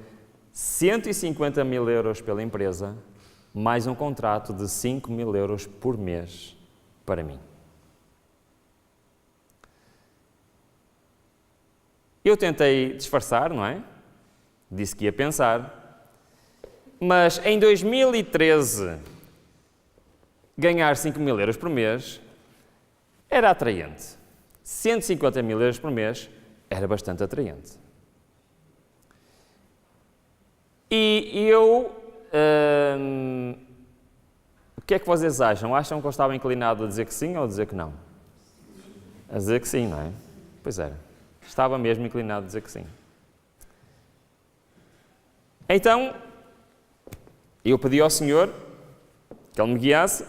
150 mil euros pela empresa, mais um contrato de 5 mil euros por mês para mim. Eu tentei disfarçar, não é? Disse que ia pensar. Mas em 2013, ganhar 5 mil euros por mês era atraente. 150 mil euros por mês era bastante atraente. E eu... o que é que vocês acham? Acham que eu estava inclinado a dizer que sim ou a dizer que não? A dizer que sim, não é? Pois era. Estava mesmo inclinado a dizer que sim. Então, eu pedi ao Senhor que Ele me guiasse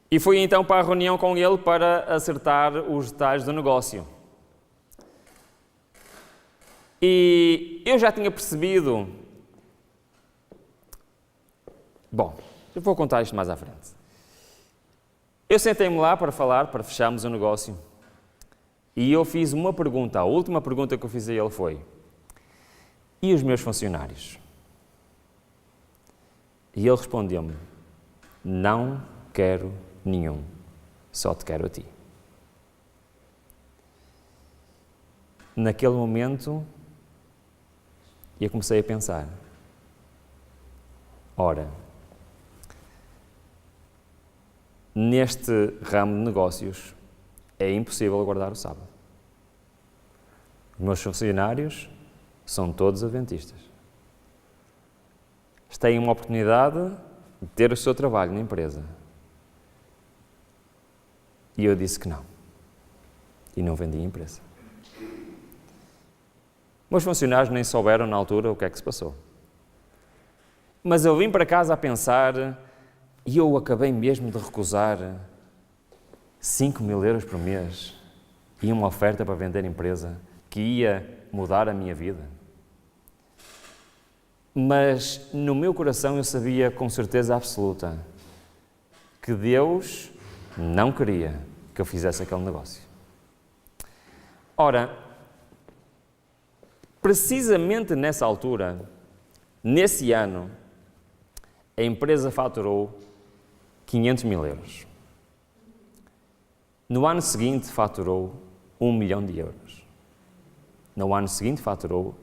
e fui então para a reunião com Ele para acertar os detalhes do negócio. E eu já tinha percebido... eu vou contar isto mais à frente. Eu sentei-me lá para falar, para fecharmos o negócio. E eu fiz uma pergunta. A última pergunta que eu fiz a ele foi: e os meus funcionários? E ele respondeu-me: não quero nenhum, só te quero a ti. Naquele momento, eu comecei a pensar: ora, neste ramo de negócios é impossível guardar o sábado. Os meus funcionários são todos adventistas. Têm uma oportunidade de ter o seu trabalho na empresa. E eu disse que não. E não vendi a empresa. Meus funcionários nem souberam na altura o que é que se passou. Mas eu vim para casa a pensar e eu acabei mesmo de recusar 5 mil euros por mês e uma oferta para vender a empresa que ia mudar a minha vida. Mas no meu coração eu sabia com certeza absoluta que Deus não queria que eu fizesse aquele negócio. Ora, precisamente nessa altura, nesse ano, a empresa faturou 500 mil euros. No ano seguinte faturou 1 milhão de euros. No ano seguinte faturou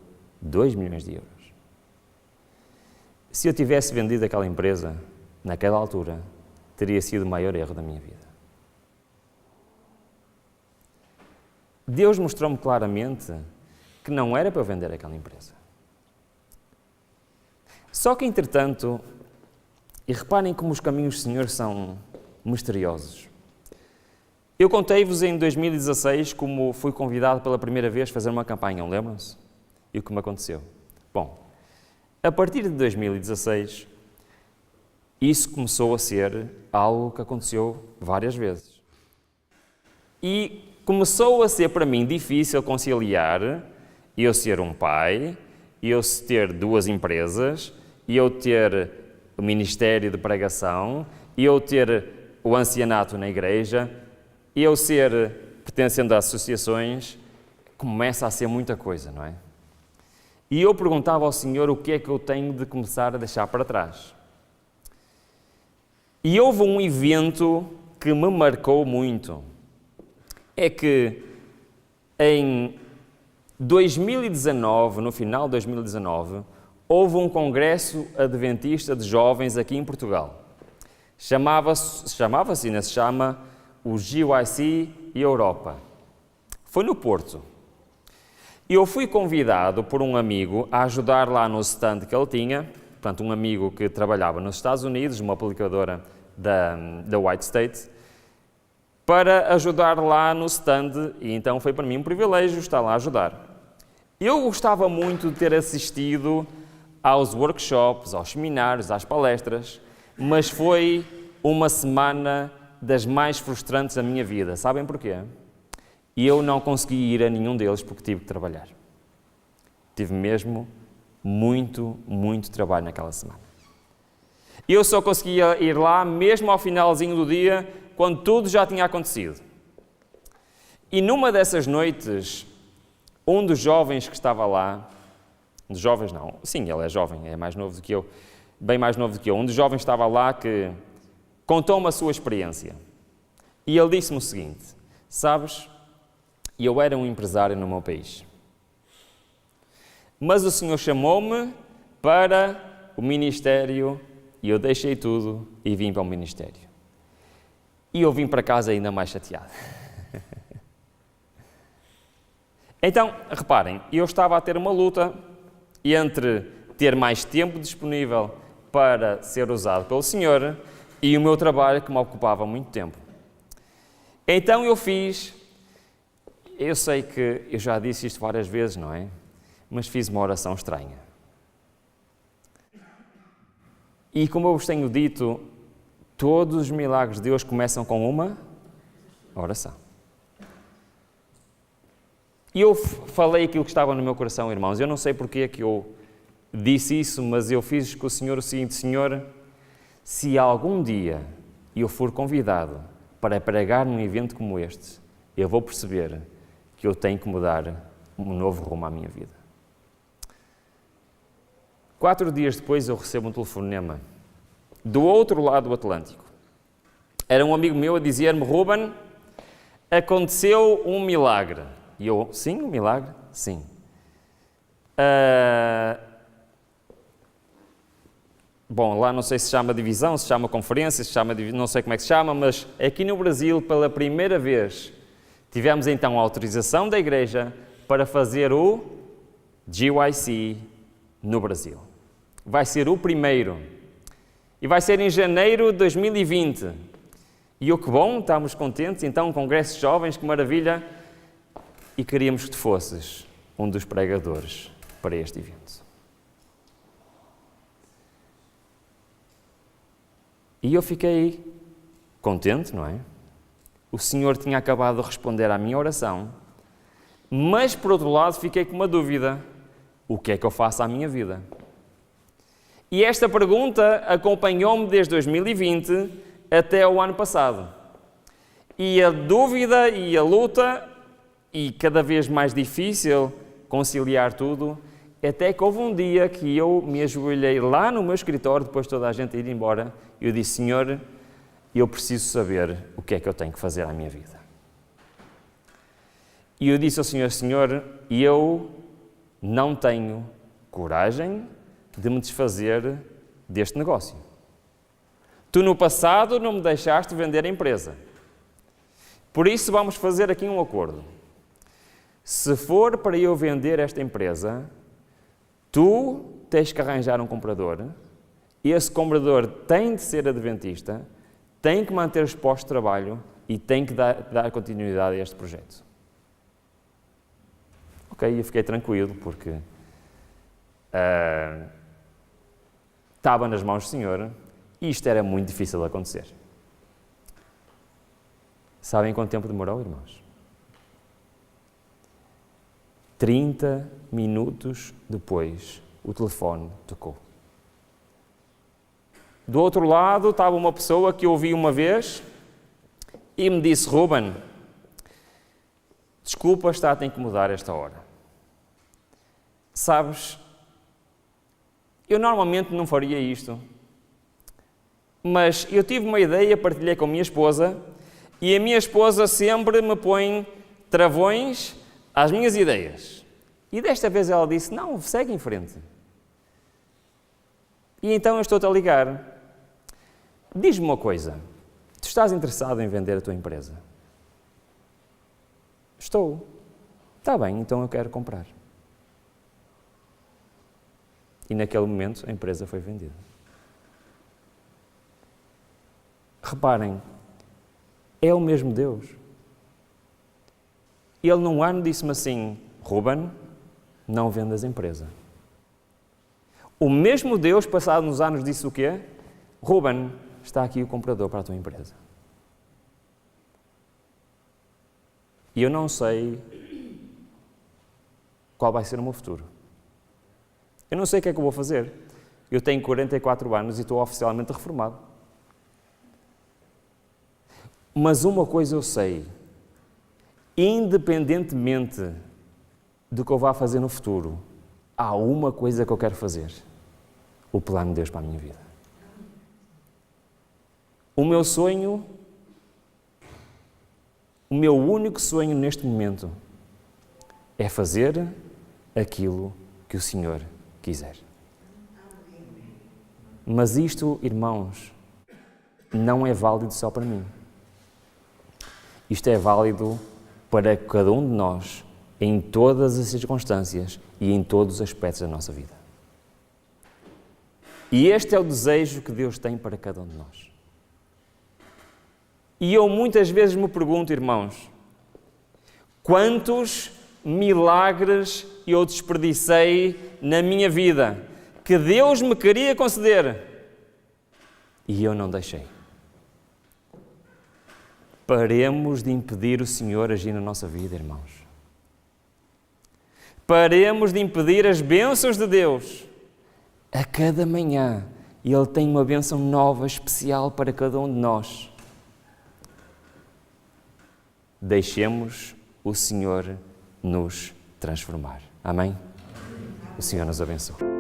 2 milhões de euros. Se eu tivesse vendido aquela empresa, naquela altura, teria sido o maior erro da minha vida. Deus mostrou-me claramente que não era para eu vender aquela empresa. Só que, entretanto, e reparem como os caminhos do Senhor são misteriosos. Eu contei-vos em 2016 como fui convidado pela primeira vez a fazer uma campanha, lembram-se? E o que me aconteceu? Bom, a partir de 2016, isso começou a ser algo que aconteceu várias vezes. E começou a ser para mim difícil conciliar eu ser um pai, eu ter 2 empresas, eu ter o ministério de pregação, eu ter o ancianato na igreja, eu ser pertencendo a associações, começa a ser muita coisa, não é? E eu perguntava ao Senhor o que é que eu tenho de começar a deixar para trás. E houve um evento que me marcou muito. É que em 2019, no final de 2019, houve um congresso adventista de jovens aqui em Portugal. Ainda se chama o GYC Europa. Foi no Porto. Eu fui convidado por um amigo a ajudar lá no stand que ele tinha, portanto, um amigo que trabalhava nos Estados Unidos, uma aplicadora da White State, para ajudar lá no stand, e então foi para mim um privilégio estar lá a ajudar. Eu gostava muito de ter assistido aos workshops, aos seminários, às palestras, mas foi uma semana das mais frustrantes da minha vida. Sabem porquê? E eu não consegui ir a nenhum deles porque tive que trabalhar. Tive mesmo muito trabalho naquela semana. Eu só conseguia ir lá mesmo ao finalzinho do dia, quando tudo já tinha acontecido. E numa dessas noites, um dos jovens que estava lá, dos jovens não, sim, ele é jovem, é mais novo do que eu, bem mais novo do que eu, um dos jovens estava lá que contou-me a sua experiência. E ele disse-me o seguinte: sabes, eu era um empresário no meu país, mas o Senhor chamou-me para o ministério e eu deixei tudo e vim para o ministério. E eu vim para casa ainda mais chateado. Então, reparem, eu estava a ter uma luta entre ter mais tempo disponível para ser usado pelo Senhor e o meu trabalho que me ocupava muito tempo. Então eu sei que eu já disse isto várias vezes, não é? Mas fiz uma oração estranha. E como eu vos tenho dito, todos os milagres de Deus começam com uma oração. E eu falei aquilo que estava no meu coração, irmãos. Eu não sei porque é que eu disse isso, mas eu fiz com o Senhor o seguinte: Senhor, se algum dia eu for convidado para pregar num evento como este, eu vou perceber que eu tenho que mudar um novo rumo à minha vida. 4 dias depois eu recebo um telefonema do outro lado do Atlântico. Era um amigo meu a dizer-me: Ruben, aconteceu um milagre. E eu: sim, um milagre? Sim. Bom, lá não sei se chama divisão, se chama conferência, não sei como é que se chama, mas aqui no Brasil, pela primeira vez, tivemos então a autorização da igreja para fazer o GYC no Brasil. Vai ser o primeiro. E vai ser em janeiro de 2020. E que bom, estamos contentes. Então, um congresso de jovens, que maravilha. E queríamos que tu fosses um dos pregadores para este evento. E eu fiquei contente, não é? O Senhor tinha acabado de responder à minha oração, mas, por outro lado, fiquei com uma dúvida: o que é que eu faço à minha vida? E esta pergunta acompanhou-me desde 2020 até o ano passado. E a dúvida e a luta, e cada vez mais difícil conciliar tudo, até que houve um dia que eu me ajoelhei lá no meu escritório, depois de toda a gente ir embora, e eu disse: Senhor, eu preciso saber o que é que eu tenho que fazer à minha vida. E eu disse ao Senhor: Senhor, eu não tenho coragem de me desfazer deste negócio. Tu no passado não me deixaste vender a empresa. Por isso vamos fazer aqui um acordo. Se for para eu vender esta empresa, tu tens que arranjar um comprador. Esse comprador tem de ser adventista, tem que manter os postos de trabalho e tem que dar continuidade a este projeto. Ok, eu fiquei tranquilo porque estava nas mãos do Senhor e isto era muito difícil de acontecer. Sabem quanto tempo demorou, irmãos? 30 minutos depois, o telefone tocou. Do outro lado estava uma pessoa que eu ouvi uma vez e me disse: Ruben, Desculpa, está a incomodar esta hora. Sabes, eu normalmente não faria isto, mas eu tive uma ideia, partilhei com a minha esposa, e a minha esposa sempre me põe travões às minhas ideias. E desta vez ela disse, não, segue em frente. E então eu estou-te a ligar. Diz-me uma coisa, tu estás interessado em vender a tua empresa? Estou. Está bem, então eu quero comprar. E naquele momento a empresa foi vendida. Reparem, é o mesmo Deus. Ele num ano disse-me assim, Ruben, não vendas a empresa. O mesmo Deus, passado nos anos, disse o quê? Ruben, está aqui o comprador para a tua empresa. E eu não sei qual vai ser o meu futuro. Eu não sei o que é que eu vou fazer. Eu tenho 44 anos e estou oficialmente reformado. Mas uma coisa eu sei, independentemente do que eu vá fazer no futuro, há uma coisa que eu quero fazer, o plano de Deus para a minha vida. O meu sonho, o meu único sonho neste momento é fazer aquilo que o Senhor quiser. Mas isto, irmãos, não é válido só para mim. Isto é válido para cada um de nós, em todas as circunstâncias e em todos os aspectos da nossa vida. E este é o desejo que Deus tem para cada um de nós. E eu muitas vezes me pergunto, irmãos, quantos milagres eu desperdicei na minha vida que Deus me queria conceder e eu não deixei. Paremos de impedir o Senhor agir na nossa vida, irmãos. Paremos de impedir as bênçãos de Deus. A cada manhã, Ele tem uma bênção nova, especial para cada um de nós. Deixemos o Senhor nos transformar. Amém? O Senhor nos abençoe.